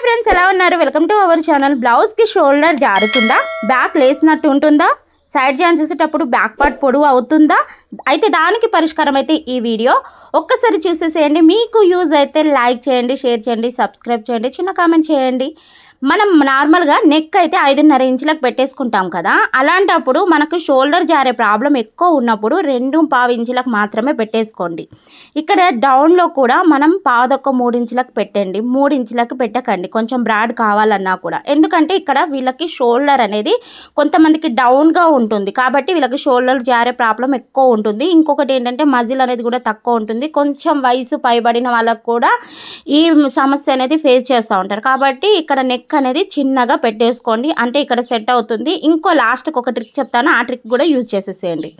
Friends ఎలా ఉన్నారు? Welcome to our channel. బ్లౌజ్కి షోల్డర్ జారుతుందా, బ్యాక్ లేసినట్టు ఉంటుందా, సైడ్ జాయిన్ చేసేటప్పుడు బ్యాక్ పార్ట్ పొడవు అవుతుందా? అయితే దానికి పరిష్కారం అయితే ఈ వీడియో ఒక్కసారి చూసేసేయండి. మీకు యూజ్ అయితే లైక్ చేయండి, షేర్ చేయండి, సబ్స్క్రైబ్ చేయండి, చిన్న కామెంట్ చేయండి. మనం నార్మల్గా నెక్ అయితే 5.5 ఇంచులకు పెట్టేసుకుంటాం కదా. అలాంటప్పుడు మనకు షోల్డర్ జారే ప్రాబ్లం ఎక్కువ ఉన్నప్పుడు 2.5 ఇంచులకు మాత్రమే పెట్టేసుకోండి. ఇక్కడ డౌన్లో కూడా మనం 3 ఇంచులకు పెట్టండి, 3 ఇంచులకు పెట్టకండి కొంచెం బ్రాడ్ కావాలన్నా కూడా. ఎందుకంటే ఇక్కడ వీళ్ళకి షోల్డర్ అనేది కొంతమందికి డౌన్గా ఉంటుంది కాబట్టి వీళ్ళకి షోల్డర్ జారే ప్రాబ్లం ఎక్కువ ఉంటుంది. ఇంకొకటి ఏంటంటే మజిల్ అనేది కూడా తక్కువ ఉంటుంది. కొంచెం వయసు పైబడిన వాళ్ళకు కూడా ఈ సమస్య అనేది ఫేస్ చేస్తూ ఉంటారు. కాబట్టి ఇక్కడ నెక్ అనేది చిన్నగా పెట్టేసుకోండి, అంటే ఇక్కడ సెట్ అవుతుంది. ఇంకో లాస్ట్కి ఒక ట్రిక్ చెప్తాను, ఆ ట్రిక్ కూడా యూజ్ చేసేసేయండి.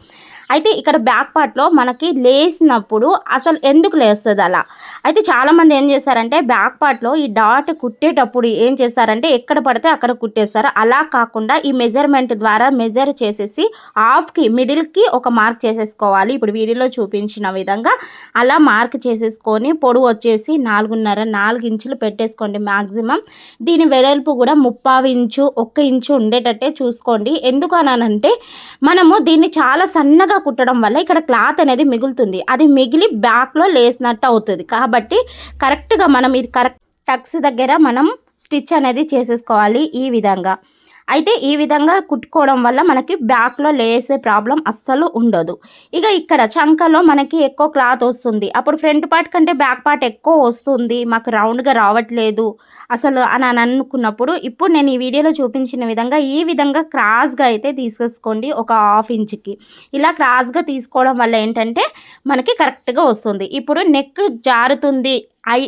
అయితే ఇక్కడ బ్యాక్ పార్ట్లో మనకి లేసినప్పుడు అసలు ఎందుకు లేస్తుంది అలా? అయితే చాలామంది ఏం చేస్తారంటే బ్యాక్ పార్ట్లో ఈ డాట్ కుట్టేటప్పుడు ఏం చేస్తారంటే ఎక్కడ పడితే అక్కడ కుట్టేస్తారు. అలా కాకుండా ఈ మెజర్మెంట్ ద్వారా మెజర్ చేసేసి హాఫ్కి మిడిల్కి ఒక మార్క్ చేసేసుకోవాలి. ఇప్పుడు వీడియోలో చూపించిన విధంగా అలా మార్క్ చేసేసుకొని పొడవు వచ్చేసి 4.5 ఇంచులు పెట్టేసుకోండి మ్యాక్సిమం. దీని వెడల్పు కూడా 3/4 ఇంచు 1 ఇంచు ఉండేటట్టే చూసుకోండి. ఎందుకు అనంటే మనము దీన్ని చాలా సన్నగా కుట్టడం వల్ల ఇక్కడ క్లాత్ అనేది మిగులుతుంది, అది మిగిలి బ్యాక్లో లేసినట్టు అవుతుంది. కాబట్టి కరెక్ట్గా మనం ఇది కరెక్ట్ టక్స్ దగ్గర మనం స్టిచ్ అనేది చేసేసుకోవాలి ఈ విధంగా. అయితే ఈ విధంగా కుట్టుకోవడం వల్ల మనకి బ్యాక్లో లేసే ప్రాబ్లం అస్సలు ఉండదు. ఇక ఇక్కడ చంకలో మనకి ఎక్కువ క్లాత్ వస్తుంది, అప్పుడు ఫ్రంట్ పార్ట్ కంటే బ్యాక్ పార్ట్ ఎక్కువ వస్తుంది, మాకు రౌండ్గా రావట్లేదు అసలు అని అనుకున్నప్పుడు ఇప్పుడు నేను ఈ వీడియోలో చూపించిన విధంగా ఈ విధంగా క్రాస్గా అయితే తీసేసుకోండి. ఒక 1/2 ఇంచుకి ఇలా క్రాస్గా తీసుకోవడం వల్ల ఏంటంటే మనకి కరెక్ట్గా వస్తుంది. ఇప్పుడు నెక్ జారుతుంది,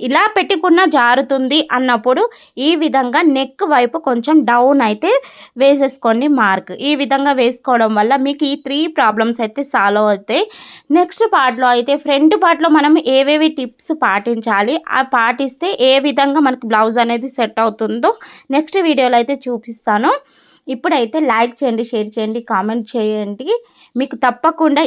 ఇలా పెట్టుకున్న జారుతుంది అన్నప్పుడు ఈ విధంగా నెక్ వైపు కొంచెం డౌన్ అయితే వేసేసుకోండి మార్క్. ఈ విధంగా వేసుకోవడం వల్ల మీకు ఈ 3 ప్రాబ్లమ్స్ అయితే సాల్వ్ అవుతాయి. నెక్స్ట్ పార్ట్లో అయితే ఫ్రంట్ పార్ట్లో మనం ఏవేవి టిప్స్ పాటించాలి, ఆ పాటిస్తే ఏ విధంగా మనకు బ్లౌజ్ అనేది సెట్ అవుతుందో నెక్స్ట్ వీడియోలో అయితే చూపిస్తాను. ఇప్పుడైతే లైక్ చేయండి, షేర్ చేయండి, కామెంట్ చేయండి. మీకు తప్పకుండా